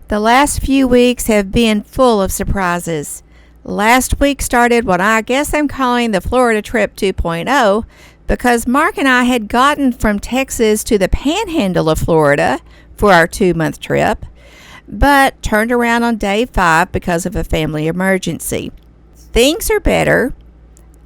The last few weeks have been full of surprises. Last week started what I guess I'm calling the Florida Trip 2.0 because Mark and I had gotten from Texas to the panhandle of Florida for our 2-month trip, but turned around on day 5 because of a family emergency. Things are better,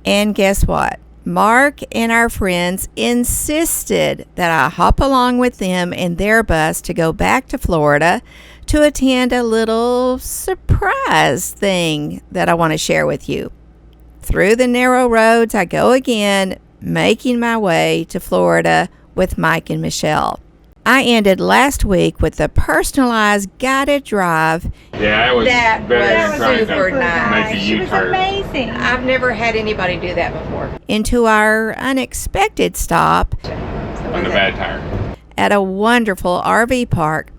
and guess what? Mark and our friends insisted that I hop along with them in their bus to go back to Florida to attend a little surprise thing that I want to share with you. Through the narrow roads I go again, making my way to Florida with Mike and Michelle. I ended last week with a personalized guided drive. Yeah, it was that better was than super trying to nice. make a She was U-turn. amazing. I've never had anybody do that before. Into our unexpected stop On the bad tire. at a wonderful RV park.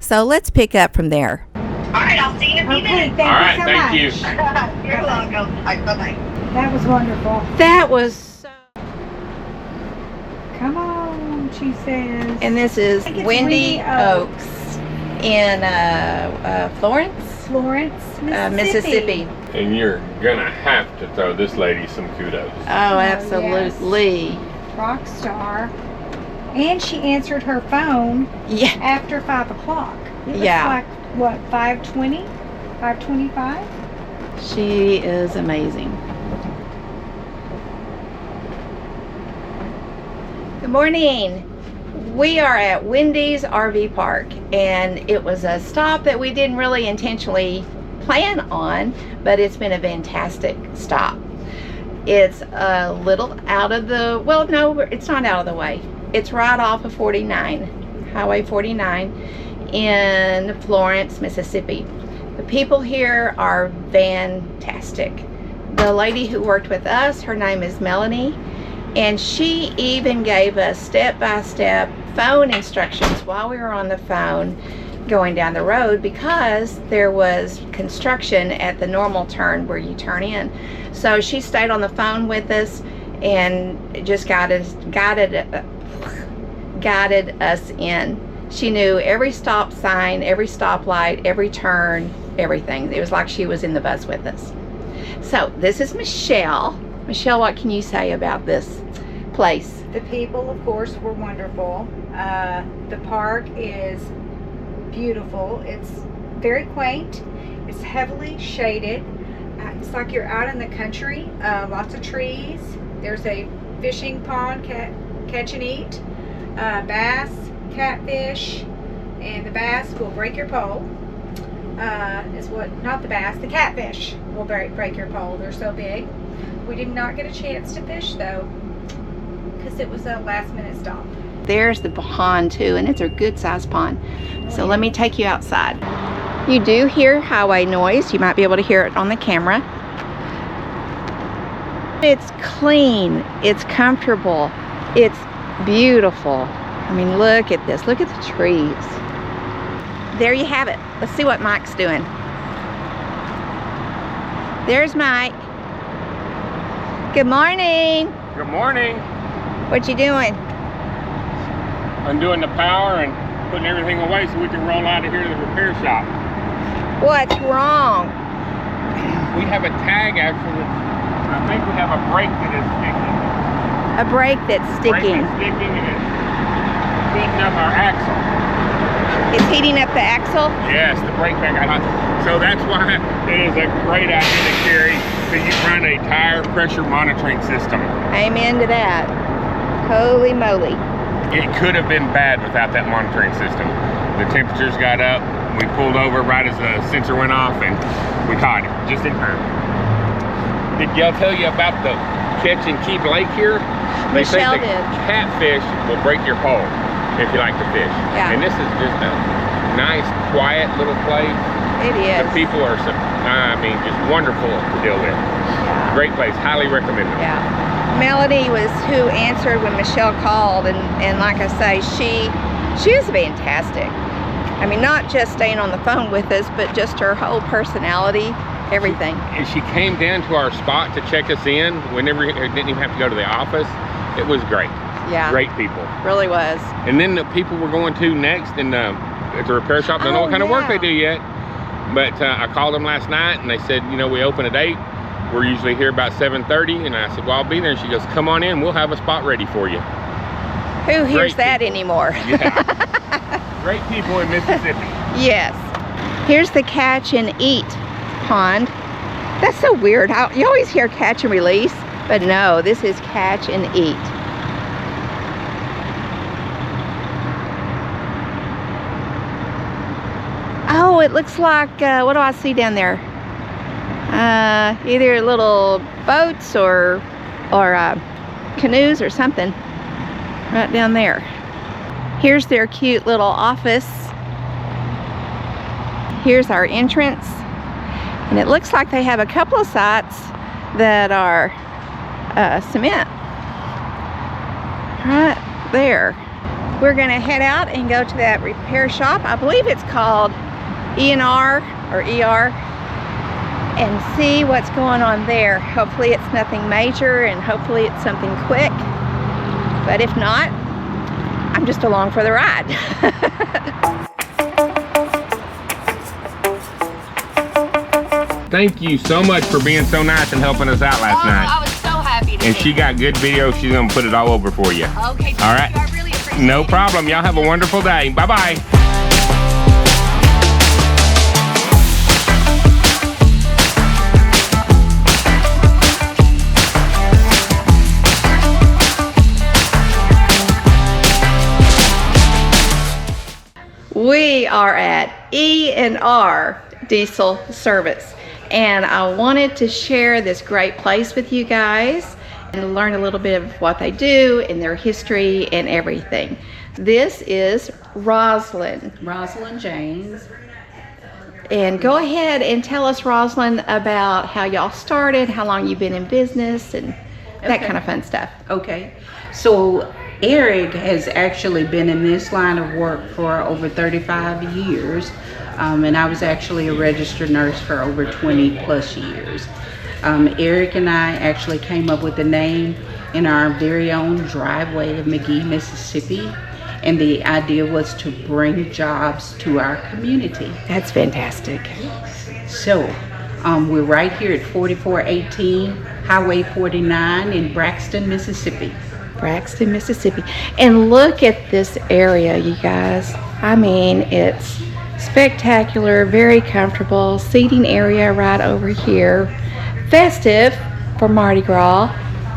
So let's pick up from there. All right, I'll see you in a few Okay, minutes. thank All right, you so thank you. much. You're welcome. All right, bye-bye. That was wonderful. That was so... Come on, she says. And this is I think it's Wendy Wendy Oaks in Florence, Mississippi. And you're gonna have to throw this lady some kudos. Oh, absolutely. Rock star. And she answered her phone Yeah. after 5 o'clock. It was Yeah. like, what, 5:20? 5:25? She is amazing. Good morning. We are at Wendy's RV Park, and it was a stop that we didn't really intentionally plan on, but it's been a fantastic stop. It's a little out of the, well, no, it's not out of the way. It's right off of 49, Highway 49 in Florence, Mississippi. The people here are fantastic. The lady who worked with us, her name is Melanie, and she even gave us step-by-step phone instructions while we were on the phone going down the road because there was construction at the normal turn where you turn in. So she stayed on the phone with us and just guided us in. She knew every stop sign, every stoplight, every turn, everything. It was like she was in the bus with us. So this is Michelle. Michelle, what can you say about this place? The people, of course, were wonderful. The park is beautiful. It's very quaint. It's heavily shaded. It's like you're out in the country. Lots of trees. There's a fishing pond, catch and eat. Bass, catfish, and the bass will break your pole. Not the bass, the catfish will break your pole. They're so big. We did not get a chance to fish though, because it was a last minute stop. There's the pond too, and it's a good sized pond. So let me take you outside. You do hear highway noise. You might be able to hear it on the camera. It's clean, it's comfortable, it's beautiful. I mean, look at this, look at the trees. There you have it. Let's see what Mike's doing. There's Mike. Good morning. Good morning. What you doing? Undoing the power and putting everything away so we can roll out of here to the repair shop. What's wrong? We have a tag actually. I think we have a brake that is sticking. A brake that's sticking. Brake is sticking and it's heating up our axle. It's heating up the axle? Yes, the brake pack got hot. So that's why it is a great idea to carry, because you run a tire pressure monitoring system. Amen to that. Holy moly. It could have been bad without that monitoring system. The temperatures got up, we pulled over right as the sensor went off, and we caught it just in time. Did y'all tell you about the catch and keep lake here? They say Michelle the did. catfish will break your pole if you like to fish. Yeah. And this is just a nice, quiet little place. It is. The people are, just wonderful to deal with. Yeah. Great place, highly recommend it. Yeah. Melody was who answered when Michelle called, and like I say, she is fantastic. I mean, not just staying on the phone with us, but just her whole personality, everything. And she came down to our spot to check us in. We didn't even have to go to the office. It was great. Yeah. Great people. Really was. And then the people we're going to next in at the repair shop. Don't know what kind of work they do yet. But I called them last night and they said, you know, we open at 8. We're usually here about 7:30. And I said, well, I'll be there. And she goes, come on in. We'll have a spot ready for you. Who hears that anymore? Yeah. Great people in Mississippi. Yes. Here's the catch and eat pond. That's so weird. You always hear catch and release, but no, this is catch and eat. Oh, it looks like, what do I see down there? Either little boats or canoes or something right down there. Here's their cute little office. Here's our entrance. And it looks like they have a couple of sites that are cement. Right there. We're gonna head out and go to that repair shop. I believe it's called E&R or ER, and see what's going on there. Hopefully it's nothing major and hopefully it's something quick. But if not, I'm just along for the ride. Thank you so much for being so nice and helping us out last night. I was so happy to And she got good video. She's gonna put it all over for you. Okay, All right. I really appreciate No it. problem. Y'all have a wonderful day. Bye-bye. We are at E&R Diesel Service, and I wanted to share this great place with you guys and learn a little bit of what they do and their history and everything. This is Rosalind. Rosalind James. And go ahead and tell us, Rosalind, about how y'all started, how long you've been in business, and that kind of fun stuff. Okay, so Eric has actually been in this line of work for over 35 years, and I was actually a registered nurse for over 20 plus years. Eric and I actually came up with the name in our very own driveway of McGee, Mississippi, and the idea was to bring jobs to our community. That's fantastic. So we're right here at 4418 Highway 49 in Braxton, Mississippi. Braxton, Mississippi. And look at this area, you guys. I mean, it's spectacular, very comfortable. Seating area right over here. Festive for Mardi Gras.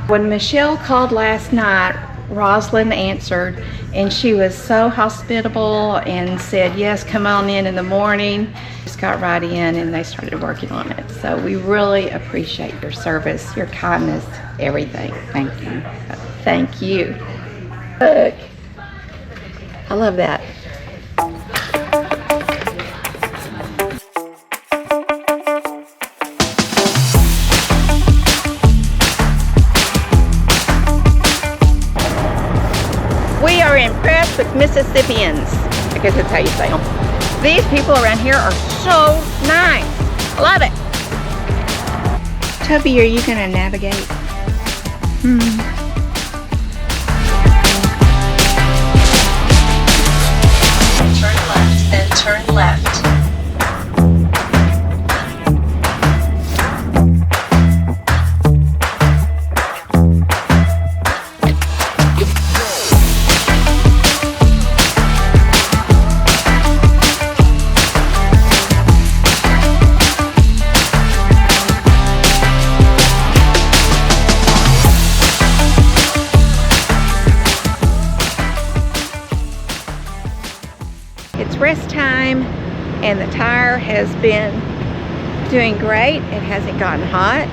When Michelle called last night, Rosalind answered, and she was so hospitable and said, yes, come on in the morning. Just got right in and they started working on it. So we really appreciate your service, your kindness, everything. Thank you. Thank you. Look, I love that. We are impressed with Mississippians. I guess that's how you say them. These people around here are so nice. I love it. Toby, are you gonna navigate? Turn left, then turn left. It's rest time and the tire has been doing great. It hasn't gotten hot.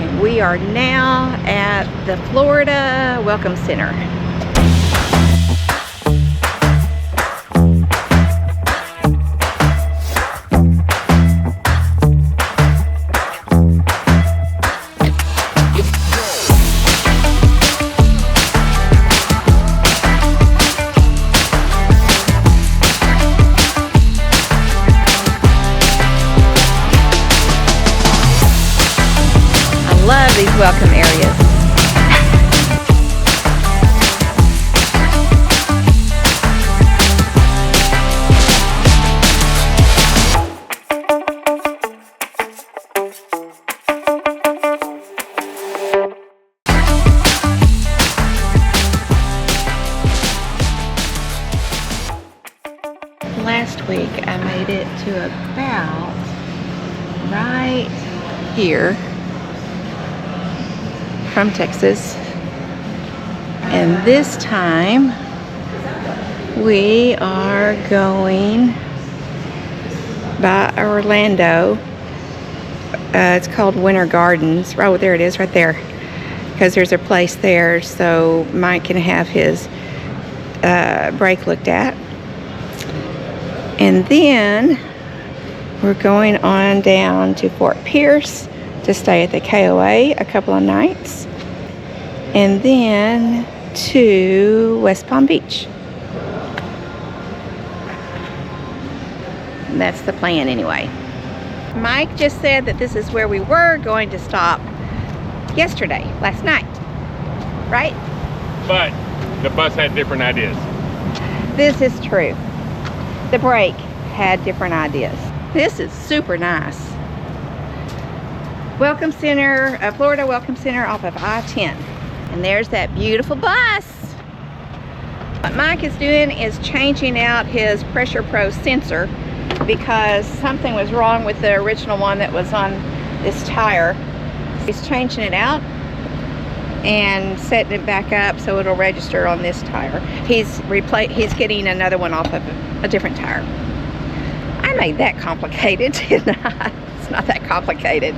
And we are now at the Florida Welcome Center. Love these welcome areas. I made it to about right here from Texas. And this time we are going by Orlando. It's called Winter Gardens. Oh, there it is right there. Because there's a place there so Mike can have his brake looked at. And then we're going on down to Fort Pierce to stay at the KOA a couple of nights. And then to West Palm Beach. And that's the plan anyway. Mike just said that this is where we were going to stop yesterday, last night, right? But the bus had different ideas. This is true. The brake had different ideas. This is super nice. Welcome Center, Florida Welcome Center off of I-10. And there's that beautiful bus. What Mike is doing is changing out his Pressure Pro sensor because something was wrong with the original one that was on this tire. He's changing it out and setting it back up so it'll register on this tire. He's getting another one off of a different tire. I made that complicated, didn't I? It's not that complicated.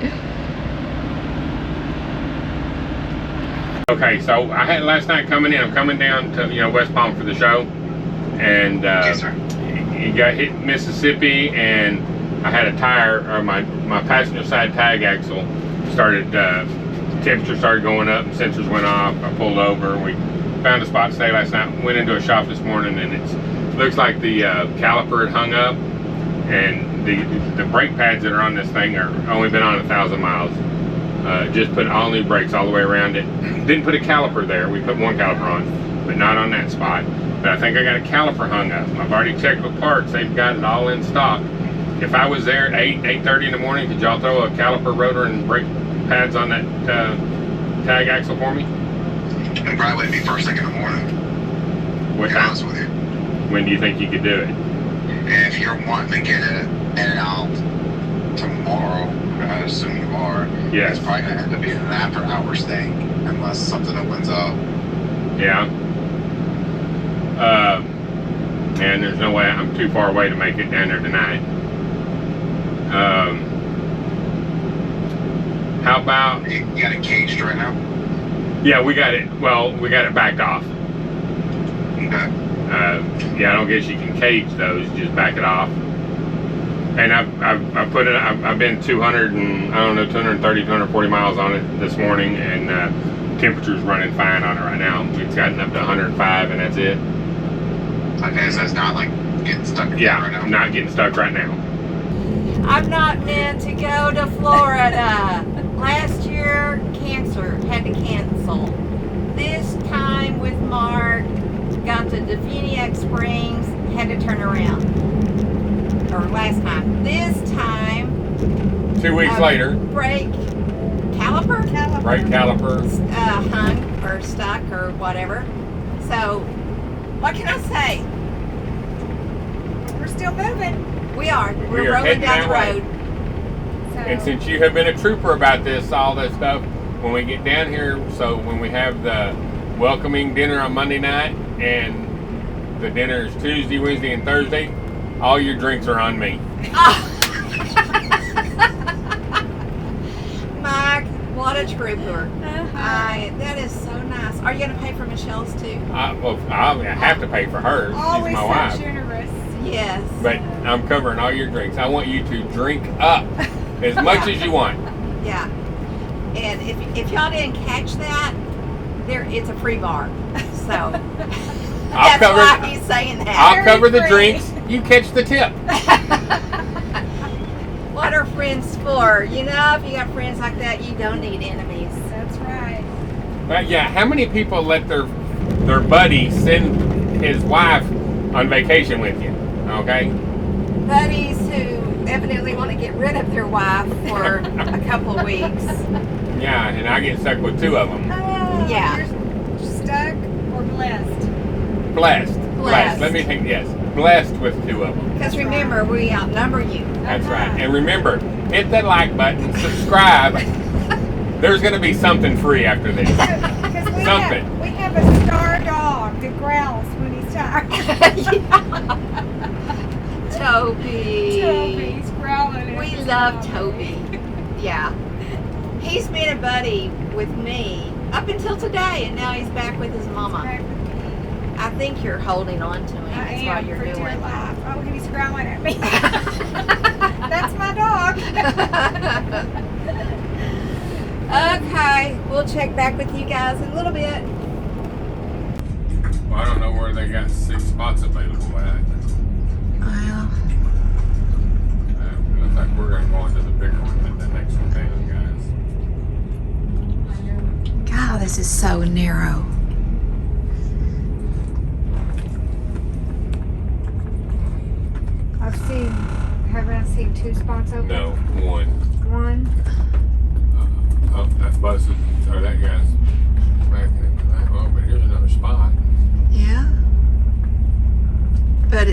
Okay, so I had last night coming in. I'm coming down to West Palm for the show, and Yes, sir. he got hit in Mississippi, and I had a tire, or my passenger side tag axle started. Temperature started going up, and sensors went off. I pulled over. We found a spot to stay last night. Went into a shop this morning, and it looks like the caliper had hung up, and the brake pads that are on this thing are only been on 1,000 miles. Just put all new brakes all the way around it. Didn't put a caliper there. We put one caliper on, but not on that spot. But I think I got a caliper hung up. I've already checked with parts. They've got it all in stock. If I was there at 8:30 in the morning, could y'all throw a caliper, rotor, and brake pads on that tag axle for me? It probably wouldn't be first thing in the morning. What To be time? honest with you. When do you think you could do it? And if you're wanting to get it in and out tomorrow, I assume you are. Yes. It's probably gonna end up being an after hours thing unless something opens up. Yeah. And there's no way I'm too far away to make it down there tonight. How about? You got it caged right now? Yeah, we got it. Well, we got it backed off. Okay. Yeah, I don't guess you can cage those. Just back it off. And I've put it. I've been 230, 240 miles on it this morning, and temperature's running fine on it right now. It's gotten up to 105, and that's it. Okay, so it's not like getting stuck in Yeah, right now. I'm not getting stuck right now. I'm not meant to go to Florida. Last year, cancer, had to cancel. This time with Mark, got to Definiac Springs, had to turn around. Or last time. This time, 2 weeks later, brake caliper? brake caliper. Hung or stuck or whatever. So, what can I say? We're still moving. We are. We We're are rolling heading down the that way. road. So, And since you have been a trooper about all this stuff, when we get down here, so when we have the welcoming dinner on Monday night, and the dinner is Tuesday, Wednesday, and Thursday, all your drinks are on me. Mike, what a trooper. That is so nice. Are you going to pay for Michelle's too? I have to pay for hers. always She's my so wife. generous. Yes. But I'm covering all your drinks. I want you to drink up as much as you want. Yeah. And if y'all didn't catch that, it's a free bar. So that's cover why he's saying that. I'll cover the free. drinks. You catch the tip. What are friends for? You know, if you got friends like that, you don't need enemies. That's right. But yeah, how many people let their buddy send his wife on vacation with you? Okay. Buddies who evidently want to get rid of their wife for a couple of weeks. Yeah, and I get stuck with 2 of them. Yeah. You're stuck or blessed? Blessed. Blessed. Let me think. Yes, blessed with 2 of them. Because remember, we outnumber you. That's right. And remember, hit that like button, subscribe. There's going to be something free after this. Because we have a star dog that growls when he's tired. Toby. Toby's growling. We love Toby. Yeah. He's been a buddy with me up until today, and now he's back with his mama. I think you're holding on to him. That's what you're doing. Dear life. Oh, he's growling at me. That's my dog. Okay, we'll check back with you guys in a little bit. Well, I don't know where they got 6 spots available at. Well, It looks like we're going to go into the bigger one than the next one down, guys. God, this is so narrow. Haven't I seen 2 spots open? No, 1. One. Oh, that bus is, or that guy's back in that. Oh, but here's another spot. Yeah. But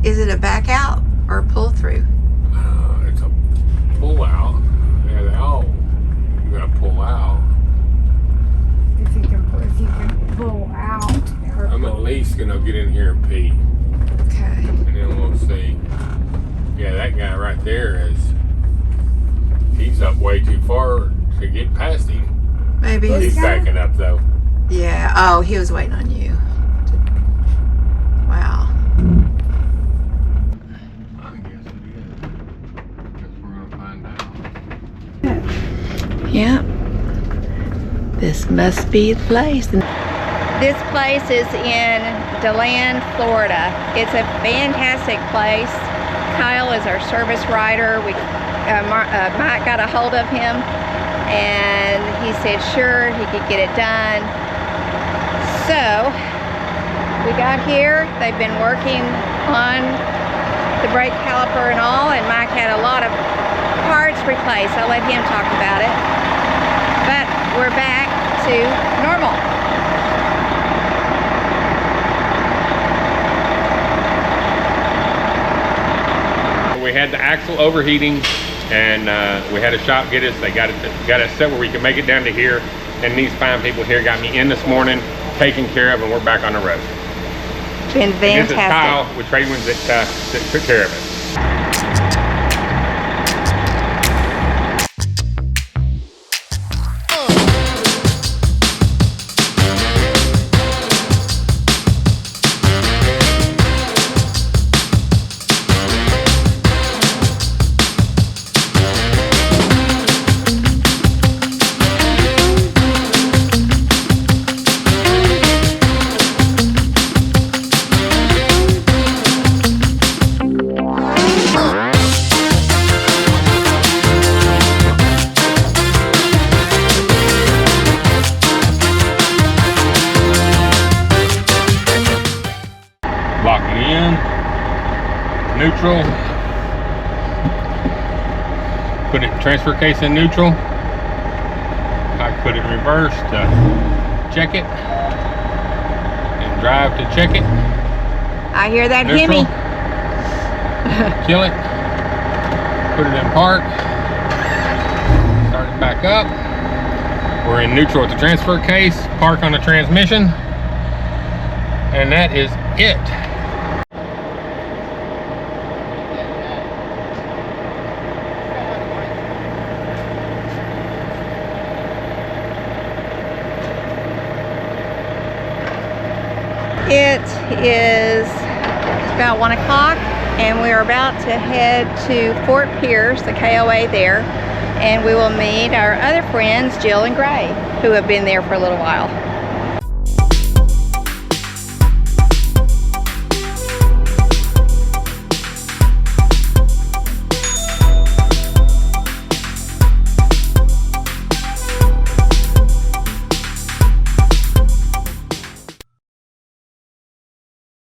is it a back out or a pull through? It's a pull out. Yeah, they all, you gotta pull out. If you can pull out. I'm at least gonna get in here and pee. Okay. And then we'll see. Yeah, that guy right there he's up way too far to get past him. Maybe He's he's, backing up though. yeah. Oh, he was waiting on you. Wow. I guess it is. Guess we're gonna find out. Yeah. This must be the place. This place is in DeLand, Florida. It's a fantastic place. Kyle is our service writer. Mike got a hold of him and he said sure he could get it done. So we got here. They've been working on the brake caliper and all, and Mike had a lot of parts replaced. I'll let him talk about it. But we're back to normal. We had the axle overheating, and we had a shop get us. They got us set where we could make it down to here. And these fine people here got me in this morning, taken care of, and we're back on the road. Been And this is fantastic. Kyle with Tradewinds that took care of it. Lock it in, neutral, put it transfer case in neutral. I put it in reverse to check it, and drive to check it. I hear that Neutral. Hemi. Kill it, put it in park, start it back up. We're in neutral with the transfer case, park on the transmission, and that is it. It is about 1 o'clock and we are about to head to Fort Pierce, the KOA there, and we will meet our other friends, Jill and Gray, who have been there for a little while.